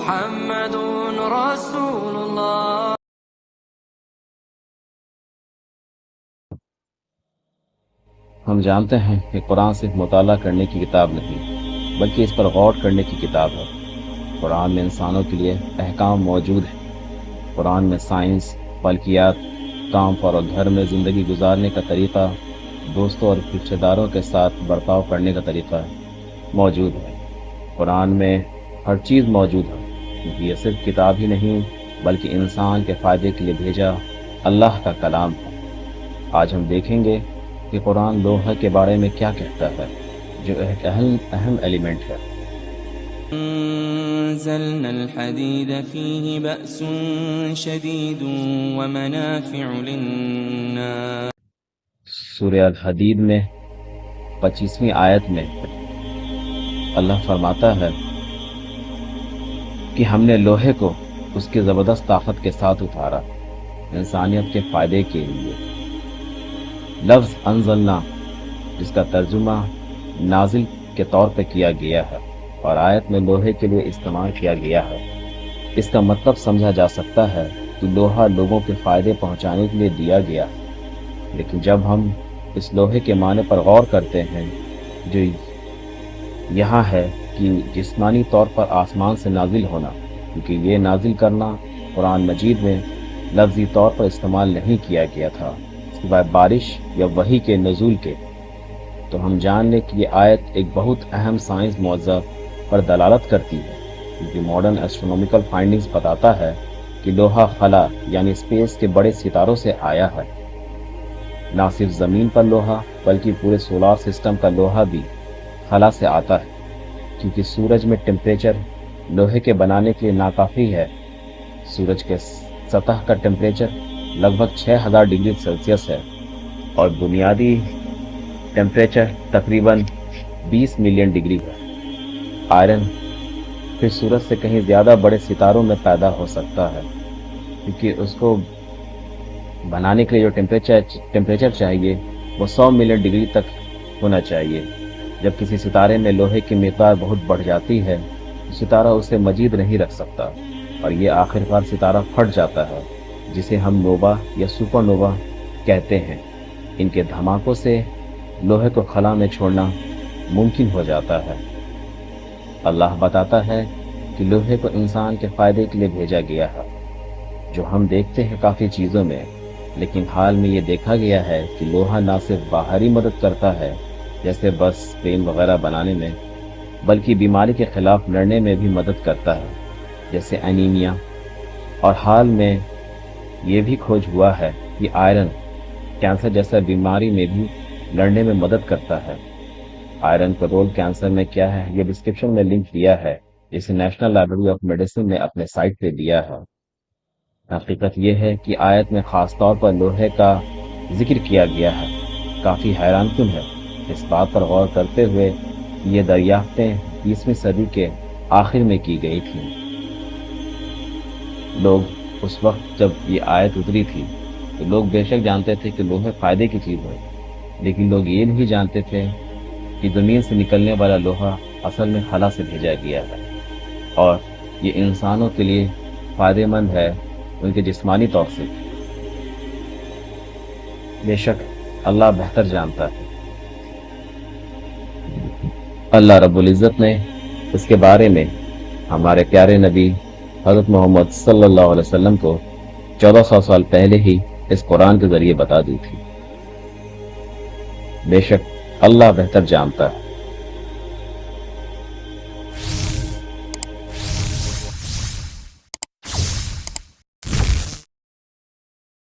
محمد رسول اللہ۔ ہم جانتے ہیں کہ قرآن صرف مطالعہ کرنے کی کتاب نہیں بلکہ اس پر غور کرنے کی کتاب ہے۔ قرآن میں انسانوں کے لیے احکام موجود ہیں۔ قرآن میں سائنس، فلکیات، کام اور گھر میں زندگی گزارنے کا طریقہ، دوستوں اور رشتہ داروں کے ساتھ برتاؤ کرنے کا طریقہ موجود ہے۔ قرآن میں ہر چیز موجود ہے کیونکہ یہ صرف کتاب ہی نہیں بلکہ انسان کے فائدے کے لیے بھیجا اللہ کا کلام ہے۔ آج ہم دیکھیں گے کہ قرآن لوہا کے بارے میں کیا کہتا ہے، جو ایک اہم ایلیمنٹ ہے۔ أنزلنا الحديد فيه بأس شديد ومنافع للناس۔ سورہ الحدید میں 25ویں آیت میں اللہ فرماتا ہے کہ ہم نے لوہے کو اس کی زبردست طاقت کے ساتھ اتارا انسانیت کے فائدے کے لیے۔ لفظ انزلنا، جس کا ترجمہ نازل کے طور پہ کیا گیا ہے اور آیت میں لوہے کے لیے استعمال کیا گیا ہے، اس کا مطلب سمجھا جا سکتا ہے کہ لوہا لوگوں کے فائدے پہنچانے کے لیے دیا گیا۔ لیکن جب ہم اس لوہے کے معنی پر غور کرتے ہیں جو یہاں ہے کہ جسمانی طور پر آسمان سے نازل ہونا، کیونکہ یہ نازل کرنا قرآن مجید میں لفظی طور پر استعمال نہیں کیا گیا تھا سوائے بارش یا وحی کے نزول کے، تو ہم جان لیں کہ یہ آیت ایک بہت اہم سائنس معجزہ پر دلالت کرتی ہے، کیونکہ ماڈرن ایسٹرونومیکل فائنڈنگز بتاتا ہے کہ لوہا خلا یعنی اسپیس کے بڑے ستاروں سے آیا ہے۔ نہ صرف زمین پر لوہا بلکہ پورے سولار سسٹم کا لوہا بھی خلا سے آتا ہے، کیونکہ سورج میں ٹیمپریچر لوہے کے بنانے کے لیے ناکافی ہے۔ سورج کے سطح کا ٹیمپریچر لگ بھگ 6000 ڈگری سیلسیس ہے اور بنیادی ٹیمپریچر تقریباً 20 ملین ڈگری ہے۔ آئرن پھر سورج سے کہیں زیادہ بڑے ستاروں میں پیدا ہو سکتا ہے، کیونکہ اس کو بنانے کے لیے جو ٹیمپریچر چاہیے وہ 100 ملین ڈگری تک ہونا چاہیے۔ جب کسی ستارے میں لوہے کی مقدار بہت بڑھ جاتی ہے تو ستارہ اسے مزید نہیں رکھ سکتا اور یہ آخرکار ستارہ پھٹ جاتا ہے، جسے ہم نووا یا سپر نووا کہتے ہیں۔ ان کے دھماکوں سے لوہے کو خلا میں چھوڑنا ممکن ہو جاتا ہے۔ اللہ بتاتا ہے کہ لوہے کو انسان کے فائدے کے لیے بھیجا گیا ہے، جو ہم دیکھتے ہیں کافی چیزوں میں، لیکن حال میں یہ دیکھا گیا ہے کہ لوہا نہ صرف باہری مدد کرتا ہے جیسے بس پین وغیرہ بنانے میں، بلکہ بیماری کے خلاف لڑنے میں بھی مدد کرتا ہے جیسے انیمیا، اور حال میں یہ بھی کھوج ہوا ہے کہ آئرن کینسر جیسا بیماری میں بھی لڑنے میں مدد کرتا ہے۔ آئرن کا رول کینسر میں کیا ہے یہ ڈسکرپشن میں لنک دیا ہے، جسے نیشنل لائبریری آف میڈیسن نے اپنے سائٹ پہ دیا ہے۔ حقیقت یہ ہے کہ آیت میں خاص طور پر لوہے کا ذکر کیا گیا ہے، کافی حیران کن ہے اس بات پر غور کرتے ہوئے کہ یہ دریافتیں 20ویں صدی کے آخر میں کی گئی تھیں۔ لوگ اس وقت جب یہ آیت اتری تھی تو لوگ بے شک جانتے تھے کہ لوہے فائدے کی چیز ہے، لیکن لوگ یہ نہیں جانتے تھے کہ زمین سے نکلنے والا لوہا اصل میں خلا سے بھیجا گیا ہے اور یہ انسانوں کے لیے فائدے مند ہے ان کے جسمانی طور سے۔ بے شک اللہ بہتر جانتا ہے۔ اللہ رب العزت نے اس کے بارے میں ہمارے پیارے نبی حضرت محمد صلی اللہ علیہ وسلم کو 1400 سال پہلے ہی اس قرآن کے ذریعے بتا دی تھی۔ بے شک اللہ بہتر جانتا ہے۔